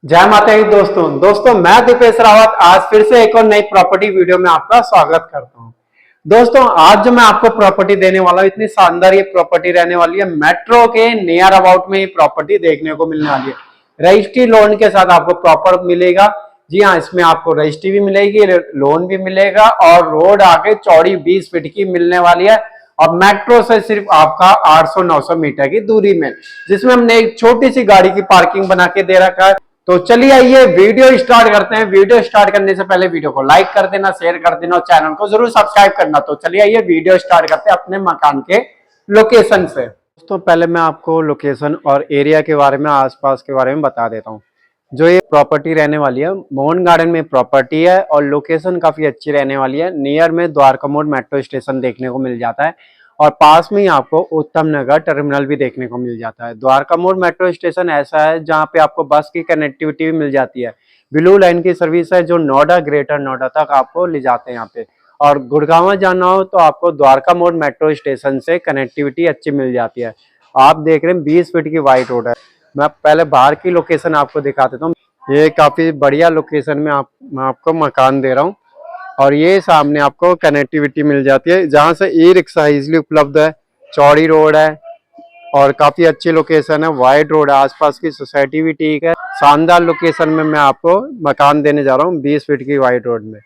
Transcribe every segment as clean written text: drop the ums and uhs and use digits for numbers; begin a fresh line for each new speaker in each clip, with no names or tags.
जय माता दी दोस्तों मैं दीपेश रावत आज फिर से एक और नई प्रॉपर्टी वीडियो में आपका स्वागत करता हूं। दोस्तों आज जो मैं आपको प्रॉपर्टी देने वाला हूं इतनी शानदार ये प्रॉपर्टी रहने वाली है। मेट्रो के नियर अबाउट में ये प्रॉपर्टी देखने को मिलने वाली है। रजिस्ट्री लोन के साथ आपको प्रॉपर मिलेगा। जी हाँ, इसमें आपको रजिस्ट्री भी मिलेगी, लोन भी मिलेगा और रोड आगे चौड़ी 20 फीट की मिलने वाली है और मेट्रो से सिर्फ आपका 800-900 मीटर की दूरी में, जिसमें हमने एक छोटी सी गाड़ी की पार्किंग बना के दे रखा है। तो चलिए आइए वीडियो स्टार्ट करते हैं। वीडियो स्टार्ट करने से पहले वीडियो को लाइक कर देना, शेयर कर देना और चैनल को जरूर सब्सक्राइब करना। तो चलिए आइए वीडियो स्टार्ट करते हैं अपने मकान के लोकेशन से। दोस्तों पहले मैं आपको लोकेशन और एरिया के बारे में, आसपास के बारे में बता देता हूँ। जो ये प्रॉपर्टी रहने वाली है मोहन गार्डन में प्रॉपर्टी है और लोकेशन काफी अच्छी रहने वाली है। नियर में द्वारका मोड़ मेट्रो स्टेशन देखने को मिल जाता है और पास में ही आपको उत्तम नगर टर्मिनल भी देखने को मिल जाता है। द्वारका मोड़ मेट्रो स्टेशन ऐसा है जहाँ पे आपको बस की कनेक्टिविटी भी मिल जाती है। ब्लू लाइन की सर्विस है जो नोएडा, ग्रेटर नोएडा तक आपको ले जाते हैं यहाँ पे। और गुड़गांव जाना हो तो आपको द्वारका मोड़ मेट्रो स्टेशन से कनेक्टिविटी अच्छी मिल जाती है। आप देख रहे हैं 20 फीट की वाइड रोड है। मैं पहले बाहर की लोकेशन आपको दिखा देता हूँ। ये काफी बढ़िया लोकेशन में मैं आपको मकान दे रहा हूँ और ये सामने आपको कनेक्टिविटी मिल जाती है जहाँ से ई रिक्शा इजिली उपलब्ध है। चौड़ी रोड है और काफी अच्छी लोकेशन है, वाइड रोड है, आसपास की सोसाइटी भी ठीक है। शानदार लोकेशन में मैं आपको मकान देने जा रहा हूँ 20 फीट की वाइड रोड में।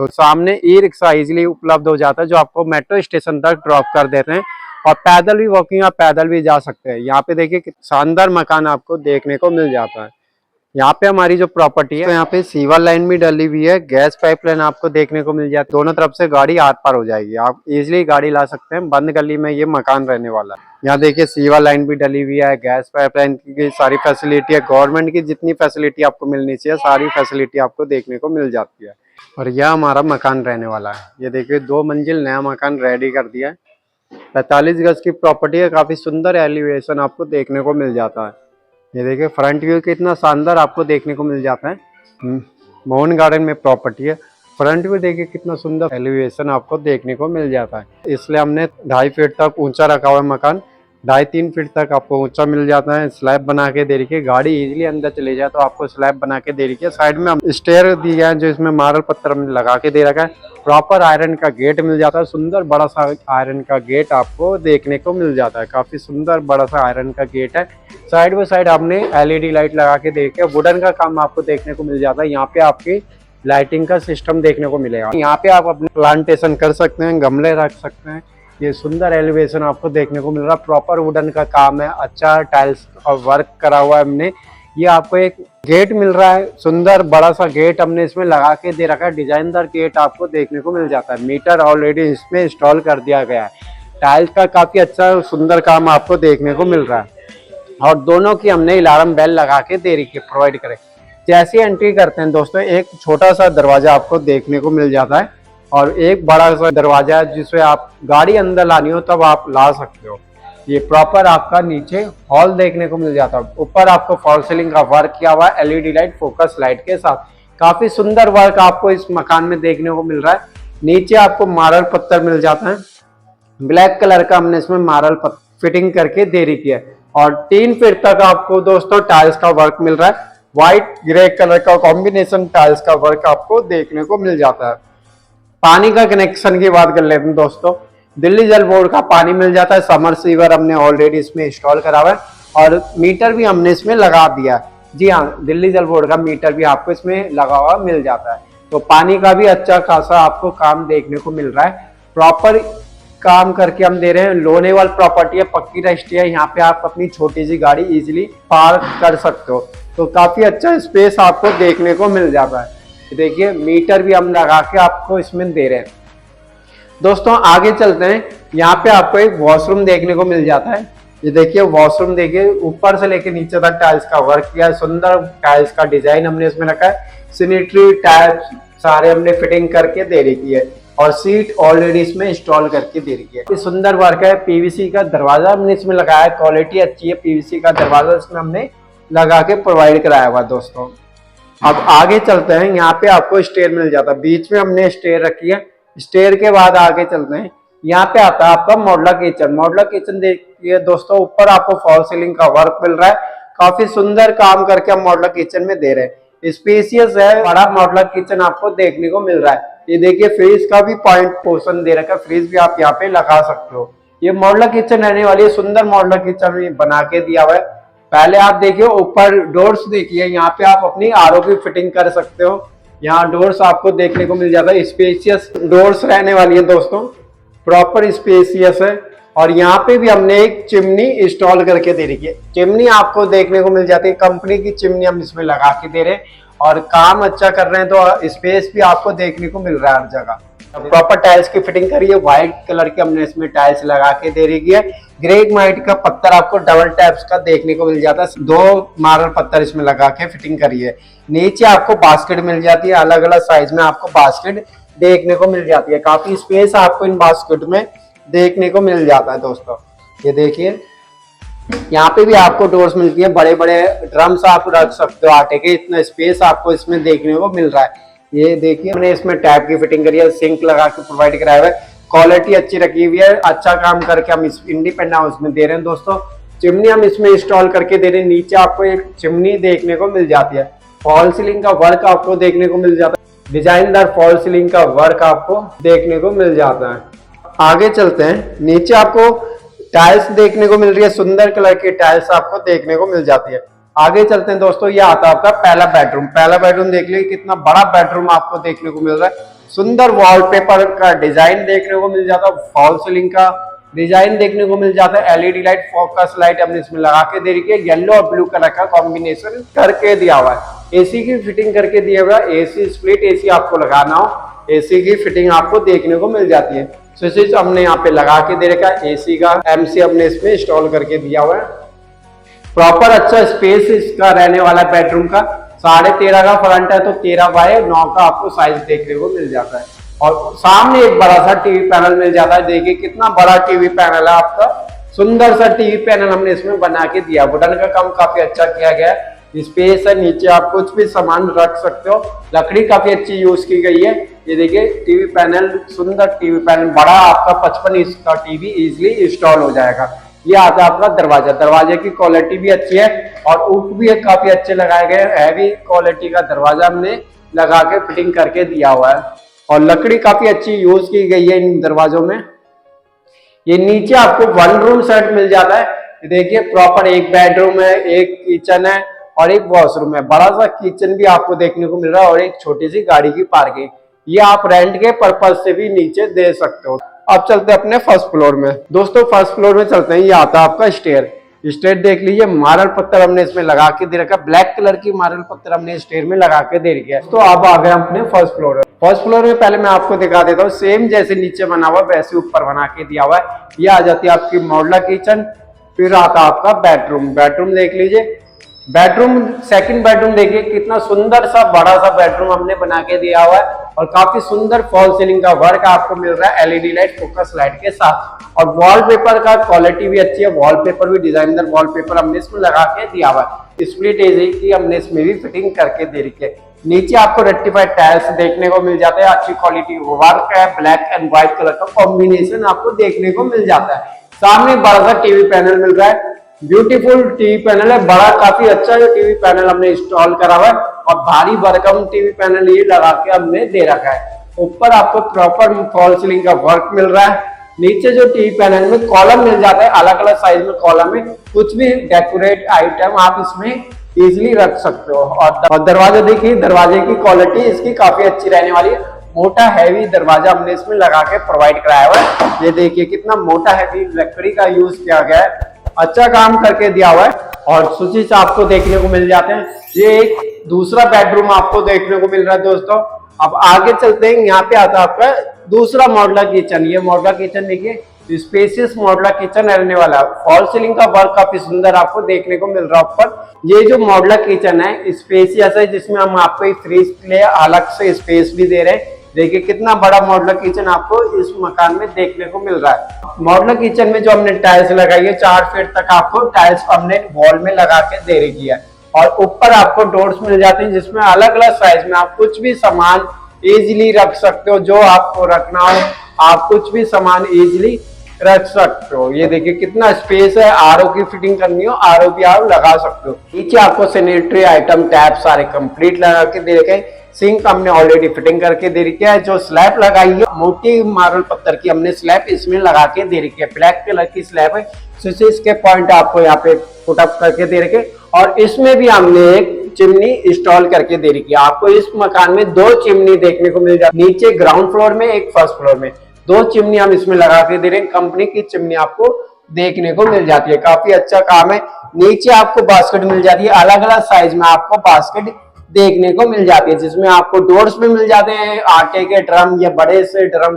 तो सामने ई रिक्शा इजिली उपलब्ध हो जाता है जो आपको मेट्रो स्टेशन तक ड्रॉप कर देते हैं और पैदल भी वॉकिंग, आप पैदल भी जा सकते हैं। यहाँ पे देखिए शानदार मकान आपको देखने को मिल जाता है। यहाँ पे हमारी जो प्रॉपर्टी है तो यहाँ पे सीवर लाइन भी डली हुई है, गैस पाइपलाइन आपको देखने को मिल जाती है। दोनों तरफ से गाड़ी आर पार हो जाएगी, आप इजिली गाड़ी ला सकते हैं। बंद गली में ये मकान रहने वाला है। यहाँ देखिए सीवर लाइन भी डली हुई है, गैस पाइपलाइन की सारी फैसिलिटी है। गवर्नमेंट की जितनी फैसिलिटी आपको मिलनी चाहिए सारी फैसिलिटी आपको देखने को मिल जाती है। और यह हमारा मकान रहने वाला है। ये देखिए 2 मंजिल नया मकान रेडी कर दिया है। 45 गज की प्रॉपर्टी है, काफी सुंदर एलिवेशन आपको देखने को मिल जाता है। ये देखिए फ्रंट व्यू कितना शानदार आपको देखने को मिल जाता है। मोहन गार्डन में प्रॉपर्टी है। फ्रंट व्यू देखिए कितना सुंदर एलिवेशन आपको देखने को मिल जाता है। इसलिए हमने 2.5 फीट तक ऊंचा रखा हुआ है मकान। 2.5-3 फीट तक आपको ऊंचा मिल जाता है। स्लैब बना के दे रखी है, गाड़ी इजीली अंदर चले जाए तो आपको स्लैब बना के दे रखी है। साइड में स्टेयर दिया है जो इसमें मार्बल पत्थर हमने लगा के दे रखा है। प्रॉपर आयरन का गेट मिल जाता है, सुंदर बड़ा सा आयरन का गेट आपको देखने को मिल जाता है। काफी सुंदर बड़ा सा आयरन का गेट है। साइड बाय साइड आपने एलईडी लाइट लगा के देखे, वुडन का काम आपको देखने को मिल जाता है। यहाँ पे आपकी लाइटिंग का सिस्टम देखने को मिलेगा। यहाँ पे आप अपने प्लांटेशन कर सकते हैं, गमले रख सकते हैं। ये सुंदर एलिवेशन आपको देखने को मिल रहा है। प्रॉपर वुडन का काम है, अच्छा टाइल्स और वर्क करा हुआ है हमने। ये आपको एक गेट मिल रहा है, सुंदर बड़ा सा गेट हमने इसमें लगा के दे रखा है। डिजाइनदार गेट आपको देखने को मिल जाता है। मीटर ऑलरेडी इसमें इंस्टॉल कर दिया गया है। टाइल्स का काफी अच्छा सुंदर काम आपको देखने को मिल रहा है और दोनों की हमने अलार्म बेल लगा के दे रही है, प्रोवाइड करें। जैसे एंट्री करते हैं दोस्तों एक छोटा सा दरवाजा आपको देखने को मिल जाता है और एक बड़ा सा दरवाजा है जिसमें आप गाड़ी अंदर लानी हो तब आप ला सकते हो। ये प्रॉपर आपका नीचे हॉल देखने को मिल जाता है। ऊपर आपको फॉल सीलिंग का वर्क किया हुआ है एलईडी लाइट, फोकस लाइट के साथ। काफी सुंदर वर्क आपको इस मकान में देखने को मिल रहा है। नीचे आपको मार्बल पत्थर मिल जाता है, ब्लैक कलर का हमने इसमें मार्बल फिटिंग करके दे रखी है और 3 फीट तक आपको दोस्तों टाइल्स का वर्क मिल रहा है। व्हाइट ग्रे कलर का कॉम्बिनेशन टाइल्स का वर्क आपको देखने को मिल जाता है। पानी का कनेक्शन की बात कर लेते हैं दोस्तों। दिल्ली जल बोर्ड का पानी मिल जाता है। समर सीवर हमने ऑलरेडी इसमें इंस्टॉल करा हुआ है और मीटर भी हमने इसमें लगा दिया है। जी हाँ, दिल्ली जल बोर्ड का मीटर भी आपको इसमें लगा हुआ मिल जाता है। तो पानी का भी अच्छा खासा आपको काम देखने को मिल रहा है। प्रॉपर काम करके हम दे रहे हैं। लोनेबल प्रॉपर्टी है, पक्की रजिस्ट्री है। यहाँ पे आप अपनी छोटी सी गाड़ी इजीली पार्क कर सकते हो। तो काफी अच्छा स्पेस आपको देखने को मिल जाता है। देखिए मीटर भी हम लगा के आपको इसमें दे रहे हैं। दोस्तों आगे चलते हैं। यहाँ पे आपको एक वॉशरूम देखने को मिल जाता है। ये देखिए वॉशरूम देखिए ऊपर से लेके नीचे तक टाइल्स का वर्क किया है। सुंदर टाइल्स का डिजाइन हमने इसमें रखा है। सैनिटरी टाइल्स सारे हमने फिटिंग करके दे रखी है और सीट ऑलरेडी इसमें इंस्टॉल करके दे रखी है। ये सुंदर वर्क है। पीवीसी का दरवाजा हमने इसमें लगाया है, क्वालिटी अच्छी है। पीवीसी का दरवाजा इसमें हमने लगा के प्रोवाइड कराया हुआ दोस्तों। अब आगे चलते हैं। यहाँ पे आपको स्टेयर मिल जाता है, बीच में हमने स्टेयर रखी है। स्टेयर के बाद आगे चलते हैं। यहाँ पे आता है आपका मॉडुलर किचन। मॉडुलर किचन देखिए दोस्तों, ऊपर आपको फॉल सीलिंग का वर्क मिल रहा है। काफी सुंदर काम करके हम मॉडुलर किचन में दे रहे हैं। स्पेसियस है, बड़ा मॉडुलर किचन आपको देखने को मिल रहा है। ये देखिए फ्रिज का भी पॉइंट पोर्शन दे रखा है, फ्रिज भी आप यहाँ पे लगा सकते हो। ये मॉडुलर किचन रहने वाली है, सुंदर मॉडुलर किचन बना के दिया हुआ है। पहले आप देखिए ऊपर डोर्स देखिए, यहाँ पे आप अपनी आरओ की फिटिंग कर सकते हो। यहाँ डोर्स आपको देखने को मिल जाता है, स्पेसियस डोर्स रहने वाली है दोस्तों, प्रॉपर स्पेसियस है। और यहाँ पे भी हमने एक चिमनी इंस्टॉल करके दे रही है। चिमनी आपको देखने को मिल जाती है, कंपनी की चिमनी हम इसमें लगा के दे रहे हैं और काम अच्छा कर रहे हैं, तो स्पेस भी आपको देखने को मिल रहा है हर जगह। प्रॉपर टाइल्स की फिटिंग करी है, व्हाइट कलर की हमने इसमें टाइल्स लगा के दे रही है। ग्रेनाइट का पत्थर आपको डबल टैप्स का देखने को मिल जाता है, 2 मार्बल पत्थर इसमें लगा के फिटिंग करी है। नीचे आपको बास्केट मिल जाती है, अलग अलग साइज में आपको बास्केट देखने को मिल जाती है। काफी स्पेस आपको इन बास्केट में देखने को मिल जाता है दोस्तों। ये देखिए यहाँ पे भी आपको डोर्स मिलती है, बड़े बड़े ड्रम्स आप रख सकते हो आटे के, इतना स्पेस आपको इसमें देखने को मिल रहा है। ये देखिए हमने इसमें टैप की फिटिंग करी है, सिंक लगा के प्रोवाइड कराया हुआ है, क्वालिटी अच्छी रखी हुई है। अच्छा काम करके हम इस इंडिपेंडेंट हाउस में दे रहे हैं दोस्तों। चिमनी हम इसमें इंस्टॉल करके दे रहे हैं, नीचे आपको एक चिमनी देखने को मिल जाती है। फॉल सीलिंग का वर्क आपको देखने को मिल जाता है, डिजाइनदार फॉल सीलिंग का वर्क आपको देखने को मिल जाता है। आगे चलते हैं, नीचे आपको टाइल्स देखने को मिल रही है, सुंदर कलर की टाइल्स आपको देखने को मिल जाती है। आगे चलते हैं दोस्तों, ये आता है आपका पहला बेडरूम। पहला बेडरूम देख लीजिए, कितना बड़ा बेडरूम आपको देखने को मिल रहा है। सुंदर वॉलपेपर का डिजाइन देखने को मिल जाता है, फॉल सीलिंग का डिजाइन देखने को मिल जाता है। एलईडी लाइट, फोकस लाइट हमने इसमें लगा के दे रही है, येलो और ब्लू कलर का कॉम्बिनेशन करके दिया हुआ है। एसी की फिटिंग करके दिया हुआ है, एसी स्प्लिट एसी आपको लगाना हो, एसी की फिटिंग आपको देखने को मिल जाती है। स्विच हमने यहाँ पे लगा के दे रखा है, एसी का एमसी हमने इसमें इंस्टॉल करके दिया हुआ है। प्रॉपर अच्छा स्पेस इसका रहने वाला बेडरूम का, 13.5 का फ्रंट है तो 13x9 का आपको साइज देखने को मिल जाता है। और सामने एक बड़ा सा टीवी पैनल मिल जाता है, देखिए कितना बड़ा टीवी पैनल है आपका, सुंदर सा टीवी पैनल हमने इसमें बना के दिया। वुडन का काम काफी अच्छा किया गया है, स्पेस है, नीचे आप कुछ भी सामान रख सकते हो, लकड़ी काफी अच्छी यूज की गई है। ये देखिए टीवी पैनल, सुंदर टीवी पैनल, बड़ा आपका 55 इंच का टीवी इजिली इंस्टॉल हो जाएगा। ये आता है आपका दरवाजा, दरवाजे की क्वालिटी भी अच्छी है और ऊक भी काफी अच्छे लगाए गए हैं। हैवी क्वालिटी का दरवाजा हमने लगा के फिटिंग करके दिया हुआ है और लकड़ी काफी अच्छी यूज की गई है इन दरवाजों में। ये नीचे आपको 1 रूम सेट मिल जाता है। देखिए प्रॉपर एक बेडरूम है, एक किचन है और एक वॉशरूम है। बड़ा सा किचन भी आपको देखने को मिल रहा है और एक छोटी सी गाड़ी की पार्किंग। ये आप रेंट के पर्पज से भी नीचे दे सकते हो। अब चलते हैं अपने फर्स्ट फ्लोर में दोस्तों। फर्स्ट फ्लोर में चलते हैं, ये आता है आपका स्टेयर। स्टेयर देख लीजिए, मार्बल पत्थर हमने इसमें लगा के दे रखा है, ब्लैक कलर की मार्बल पत्थर हमने स्टेयर में लगा के दे रखी है। तो अब आ गए अपने फर्स्ट फ्लोर में। फर्स्ट फ्लोर में पहले मैं आपको दिखा देता हूँ, सेम जैसे नीचे बना हुआ वैसे ऊपर बना के दिया हुआ है। ये आ जाती है आपकी मॉडुलर किचन। फिर आता है आपका बेडरूम। बेडरूम देख लीजिए, बेडरूम सेकंड बेडरूम देखिए कितना सुंदर सा बड़ा सा बेडरूम हमने बना के दिया हुआ है और काफी सुंदर फॉल सीलिंग का वर्क आपको मिल रहा है, एलईडी लाइट, फोकस लाइट के साथ। और वॉलपेपर का क्वालिटी भी अच्छी है, वॉलपेपर भी डिजाइनर वॉलपेपर हमने इसमें लगा के दिया हुआ है। स्प्लिट एसी की हमने इसमें भी फिटिंग करके दे रखी है। नीचे आपको रेक्टिफाइड टाइल्स देखने को मिल जाता है, अच्छी क्वालिटी वर्क है, ब्लैक एंड व्हाइट कलर का कॉम्बिनेशन आपको देखने को मिल जाता है। सामने बड़ा सा टीवी पैनल मिल रहा है, ब्यूटीफुल टीवी पैनल है, बड़ा काफी अच्छा जो टीवी पैनल हमने इंस्टॉल करा हुआ है और भारी भरकम टीवी पैनल ये लगा के हमने दे रखा है। ऊपर आपको प्रॉपर फॉल सीलिंग का वर्क मिल रहा है। नीचे जो टीवी पैनल में कॉलम मिल जाता है, अलग अलग साइज में कॉलम है, कुछ भी डेकोरेट आइटम आप इसमें इजिली रख सकते हो। और दरवाजा देखिए, दरवाजे की क्वालिटी इसकी काफी अच्छी रहने वाली है। मोटा हैवी दरवाजा हमने इसमें लगा के प्रोवाइड कराया हुआ है। ये देखिए कितना मोटा हैवी लकड़ी का यूज किया गया है, अच्छा काम करके दिया हुआ है। और स्विचेस आपको देखने को मिल जाते हैं। ये एक दूसरा बेडरूम आपको देखने को मिल रहा है दोस्तों। अब आगे चलते हैं, यहाँ पे आता है आपका दूसरा मॉडुलर किचन। ये मॉडुलर किचन देखिए, स्पेसियस मॉडुलर किचन रहने वाला है। फॉल सीलिंग का वर्क काफी सुंदर आपको देखने को मिल रहा है ऊपर। ये जो मॉडुलर किचन है स्पेसियस है, जिसमें हम आपको एक फ्रिज के लिए अलग से स्पेस भी दे रहे हैं। देखिए कितना बड़ा मॉडुलर किचन आपको इस मकान में देखने को मिल रहा है। मॉडुलर किचन में जो हमने टाइल्स लगाई है, 4 फीट तक आपको टाइल्स हमने वॉल में लगा के दे रखी है। और ऊपर आपको डोर्स मिल जाते हैं, जिसमें अलग अलग साइज में आप कुछ भी सामान इजीली रख सकते हो। जो आपको रखना हो आप कुछ भी सामान इजीली रख सकते हो। ये देखिए कितना स्पेस है, आरओ की फिटिंग करनी हो आरओ भी आप लगा सकते हो। नीचे आपको सैनिटरी आइटम टैप सारे कंप्लीट लगा के दे रखे। सिंक हमने ऑलरेडी फिटिंग करके दे रखी है। जो स्लैब लगाई है मोटी मार्बल पत्थर की हमने स्लैब इसमें लगा के दे रखी है, ब्लैक कलर की स्लैब है। स्विचेस के पॉइंट आपको यहाँ पे पुट अप करके दे रखे और इसमें भी हमने एक चिमनी इंस्टॉल करके दे रखी है। आपको इस मकान में 2 चिमनी देखने को मिल जाती है, नीचे ग्राउंड फ्लोर में, एक फर्स्ट फ्लोर में। 2 चिमनी हम इसमें लगा के दे रहे हैं। कंपनी की चिमनी आपको देखने को मिल जाती है, काफी अच्छा काम है। नीचे आपको बास्केट मिल जाती है, अलग अलग साइज में आपको बास्केट देखने को मिल जाती है, जिसमें आपको डोर्स भी मिल जाते हैं, आटे के ड्रम या बड़े से ड्रम,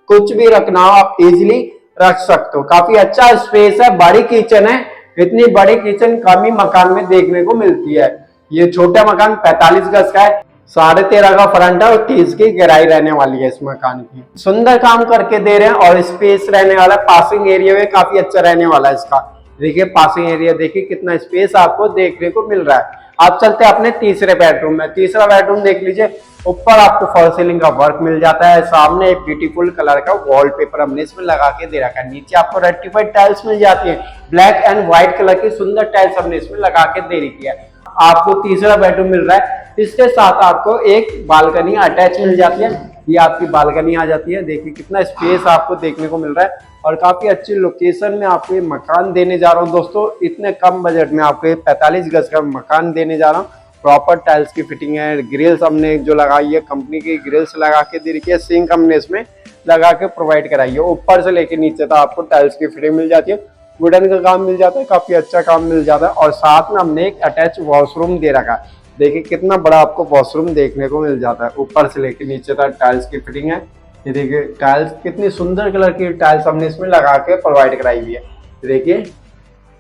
कुछ भी रखना हो आप इजिली रख सकते हो। काफी अच्छा स्पेस है, बड़ी किचन है। इतनी बड़ी किचन कम ही मकान में देखने को मिलती है। ये छोटा मकान 45 गज का है, 13.5 का फ्रंट है और 30 की गहराई रहने वाली है इस मकान की। सुंदर काम करके दे रहे हैं और स्पेस रहने वाला, पासिंग एरिया में काफी अच्छा रहने वाला है इसका। देखिए पासिंग एरिया देखिए कितना स्पेस आपको देखने को मिल रहा है। आप चलते हैं अपने तीसरे बेडरूम में। तीसरा बेडरूम देख लीजिए, ऊपर आपको फॉल सीलिंग का वर्क मिल जाता है, सामने एक ब्यूटीफुल कलर का वॉलपेपर हमने इसमें लगा के दे रखा है। नीचे आपको रेक्टिफाइड टाइल्स मिल जाती है, ब्लैक एंड व्हाइट कलर की सुंदर टाइल्स हमने इसमें लगा के दे रखी है। आपको तीसरा बेडरूम मिल रहा है, इसके साथ आपको एक बालकनी अटैच मिल जाती है। ये आपकी बालकनी आ जाती है। देखिए कितना स्पेस आपको देखने को मिल रहा है और काफी अच्छी लोकेशन में आपको ये मकान देने जा रहा हूँ दोस्तों। इतने कम बजट में आपको 45 गज का मकान देने जा रहा हूँ। प्रॉपर टाइल्स की फिटिंग है, ग्रिल्स हमने जो लगाई है कंपनी की ग्रिल्स लगा के दे रखी है, सिंक हमने इसमें लगा के प्रोवाइड कराई है। ऊपर से लेके नीचे तक आपको टाइल्स की फिटिंग मिल जाती है, वुडन का काम मिल जाता है, काफी अच्छा काम मिल जाता है। और साथ में हमने एक अटैच वॉशरूम दे रखा है। देखिए कितना बड़ा आपको वॉशरूम देखने को मिल जाता है, ऊपर से लेके नीचे तक टाइल्स की फिटिंग है। ये देखिए टाइल्स कितनी सुंदर कलर की टाइल्स हमने इसमें लगा के प्रोवाइड कराई हुई है। देखिए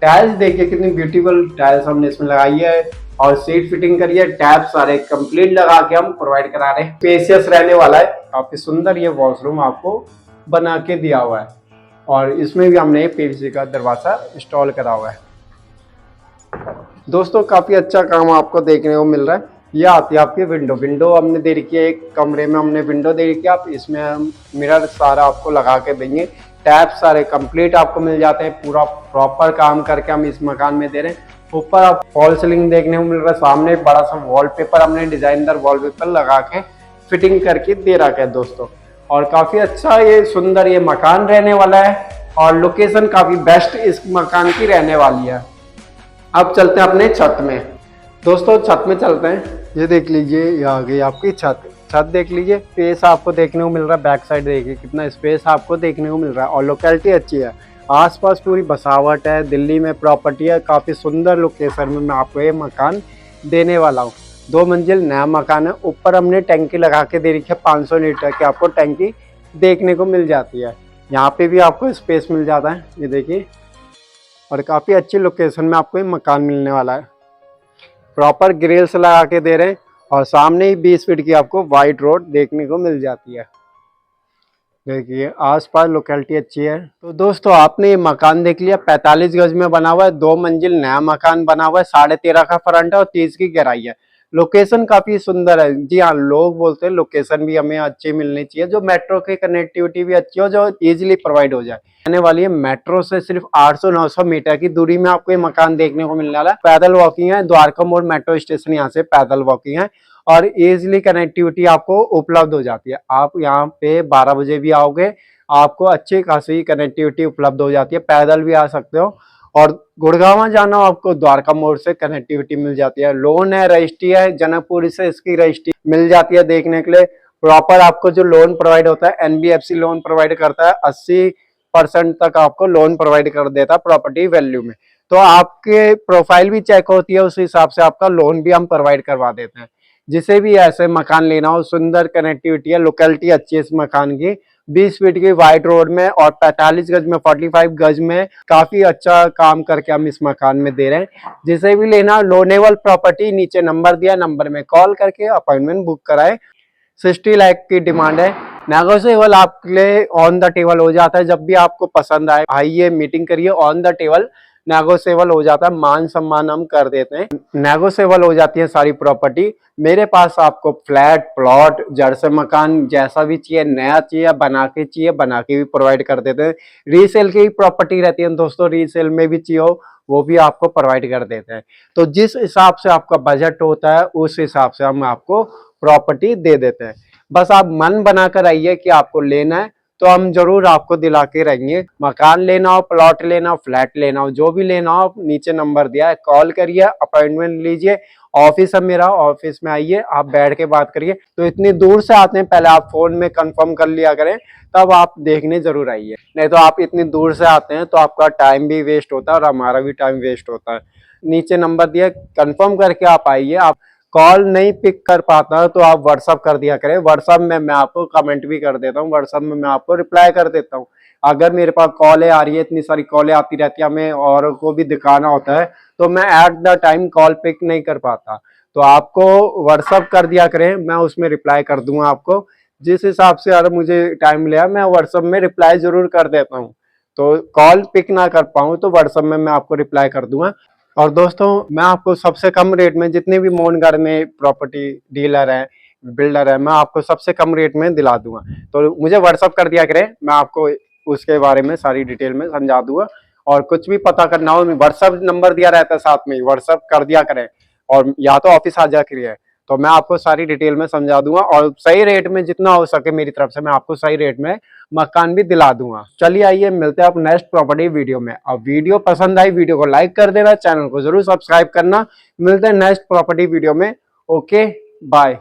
टाइल्स देखिए कितनी ब्यूटीफुल टाइल्स हमने इसमें लगाई है और सीट फिटिंग करी है, टैप सारे कंप्लीट लगा के हम प्रोवाइड करा रहे हैं। स्पेशियस रहने वाला है, काफी सुंदर ये वॉशरूम आपको बना के दिया हुआ है और इसमें भी हमने पीवीसी का दरवाजा इंस्टॉल करा हुआ है। दोस्तों काफी अच्छा काम आपको देखने को मिल रहा है। ये आती है आपकी विंडो हमने दे रखी है, एक कमरे में हमने विंडो दे रखी है। आप इसमें हम मिरर सारा आपको लगा के देंगे, टैप सारे कंप्लीट आपको मिल जाते हैं। पूरा प्रॉपर काम करके हम इस मकान में दे रहे हैं। ऊपर आप फॉल सीलिंग देखने को मिल रहा है, सामने एक बड़ा सा वॉलपेपर हमने डिजाइनर वॉलपेपर लगा के फिटिंग करके दे रखा है दोस्तों। और काफी अच्छा ये सुंदर ये मकान रहने वाला है और लोकेशन काफी बेस्ट इस मकान की रहने वाली है। अब चलते हैं अपने छत में दोस्तों, छत में चलते हैं। ये देख लीजिए, ये आ गई आपकी छत। छत देख लीजिए, स्पेस आपको देखने को मिल रहा है। बैक साइड देखिए कितना स्पेस आपको देखने को मिल रहा है और लोकेलिटी अच्छी है, आसपास पूरी बसावट है। दिल्ली में प्रॉपर्टी है, काफ़ी सुंदर लोकेशन में मैं आपको ये मकान देने वाला हूँ। 2 मंजिल नया मकान है। ऊपर हमने टैंकी लगा के दे रखी है, 500 लीटर की आपको टैंकी देखने को मिल जाती है। यहाँ पे भी आपको स्पेस मिल जाता है, ये देखिए। और काफ़ी अच्छी लोकेशन में आपको ये मकान मिलने वाला है। प्रॉपर ग्रिल्स लगा के दे रहे हैं और सामने ही 20 फीट की आपको वाइड रोड देखने को मिल जाती है। देखिए आसपास लोकेलिटी अच्छी है। तो दोस्तों आपने ये मकान देख लिया, 45 गज में बना हुआ है, 2 मंजिल नया मकान बना हुआ है, 13.5 का फ्रंट है और 30 की गहराई है। लोकेशन काफी सुंदर है। जी हाँ, लोग बोलते हैं लोकेशन भी हमें अच्छी मिलनी चाहिए, जो मेट्रो की कनेक्टिविटी भी अच्छी हो, जो इजीली प्रोवाइड हो जाए। आने वाली है मेट्रो से सिर्फ 800-900 मीटर की दूरी में आपको ये मकान देखने को मिलने वाला है। पैदल वॉकिंग है, द्वारका मोड़ मेट्रो स्टेशन यहाँ से पैदल वॉकिंग है और इजिली कनेक्टिविटी आपको उपलब्ध हो जाती है। आप यहाँ पे 12 बजे भी आओगे, आपको अच्छी खासी कनेक्टिविटी उपलब्ध हो जाती है, पैदल भी आ सकते हो। और गुड़गांव जाना हो आपको द्वारका मोड़ से कनेक्टिविटी मिल जाती है। लोन है, रजिस्ट्री है, जनकपुरी से इसकी रजिस्ट्री मिल जाती है देखने के लिए। प्रॉपर आपको जो लोन प्रोवाइड होता है, एनबीएफसी लोन प्रोवाइड करता है, 80% तक आपको लोन प्रोवाइड कर देता है प्रॉपर्टी वैल्यू में। तो आपके प्रोफाइल भी चेक होती है, उस हिसाब से आपका लोन भी हम प्रोवाइड करवा देते हैं। जिसे भी ऐसे मकान लेना हो, सुंदर कनेक्टिविटी है, लोकेलिटी अच्छी है इस मकान की। 20 फीट की वाइड रोड में और 45 गज में, 45 गज में काफी अच्छा काम करके हम इस मकान में दे रहे हैं। जिसे भी लेना, लोनेबल प्रॉपर्टी, नीचे नंबर दिया, नंबर में कॉल करके अपॉइंटमेंट बुक कराए। 60 लाख की डिमांड है, नेगोशिएबल आपके लिए ऑन द टेबल हो जाता है। जब भी आपको पसंद आए आइए, मीटिंग करिए, ऑन द टेबल नेगोशिएबल हो जाता है, मान सम्मान हम कर देते हैं, नेगोशिएबल हो जाती है सारी प्रॉपर्टी। मेरे पास आपको फ्लैट, प्लॉट, जड़ से मकान जैसा भी चाहिए, नया चाहिए, बना के भी प्रोवाइड कर देते हैं। रीसेल की प्रॉपर्टी रहती है दोस्तों, रीसेल में भी चाहिए हो वो भी आपको प्रोवाइड कर देते हैं। तो जिस हिसाब से आपका बजट होता है उस हिसाब से हम आपको प्रॉपर्टी दे देते हैं। बस आप मन बनाकर आइए कि आपको लेना है तो हम जरूर आपको दिला के रहेंगे। मकान लेना हो, प्लॉट लेना हो, फ्लैट लेना हो, जो भी लेना हो, नीचे नंबर दिया है, कॉल करिए, अपॉइंटमेंट लीजिए। ऑफिस है मेरा, ऑफिस में आइए, आप बैठ के बात करिए। तो इतनी दूर से आते हैं, पहले आप फोन में कंफर्म कर लिया करें, तब आप देखने जरूर आइए। नहीं तो आप इतनी दूर से आते हैं तो आपका टाइम भी वेस्ट होता है और हमारा भी टाइम वेस्ट होता है। नीचे नंबर दिया, कंफर्म करके आप आइए। आप कॉल नहीं पिक कर पाता तो आप व्हाट्सअप कर दिया करें, व्हाट्सअप में मैं आपको कमेंट भी कर देता हूँ, व्हाट्सअप में मैं आपको रिप्लाई कर देता हूँ। अगर मेरे पास कॉलें आ रही है, इतनी सारी कॉलें आती रहती है, हमें और को भी दिखाना होता है, तो मैं at the time call pick नहीं कर पाता। तो आपको व्हाट्सअप कर दिया करें, मैं उसमें रिप्लाई कर दूंगा आपको। जिस हिसाब से अगर मुझे टाइम लिया, मैं व्हाट्सअप में रिप्लाई जरूर कर देता हूँ। तो कॉल पिक ना कर पाऊँ तो व्हाट्सअप में मैं आपको रिप्लाई कर दूंगा। और दोस्तों मैं आपको सबसे कम रेट में, जितने भी मोहनगढ़ में प्रॉपर्टी डीलर है, बिल्डर है, मैं आपको सबसे कम रेट में दिला दूंगा। तो मुझे व्हाट्सअप कर दिया करें, मैं आपको उसके बारे में सारी डिटेल में समझा दूंगा। और कुछ भी पता करना हो, व्हाट्सअप नंबर दिया रहता है साथ में, व्हाट्सअप कर दिया करें, और या तो ऑफिस आ जा करिए, तो मैं आपको सारी डिटेल में समझा दूंगा। और सही रेट में जितना हो सके मेरी तरफ से मैं आपको सही रेट में मकान भी दिला दूंगा। चलिए आइए मिलते हैं आप नेक्स्ट प्रॉपर्टी वीडियो में। अब वीडियो पसंद आई, वीडियो को लाइक कर देना, चैनल को जरूर सब्सक्राइब करना। मिलते हैं नेक्स्ट प्रॉपर्टी वीडियो में। Okay, bye.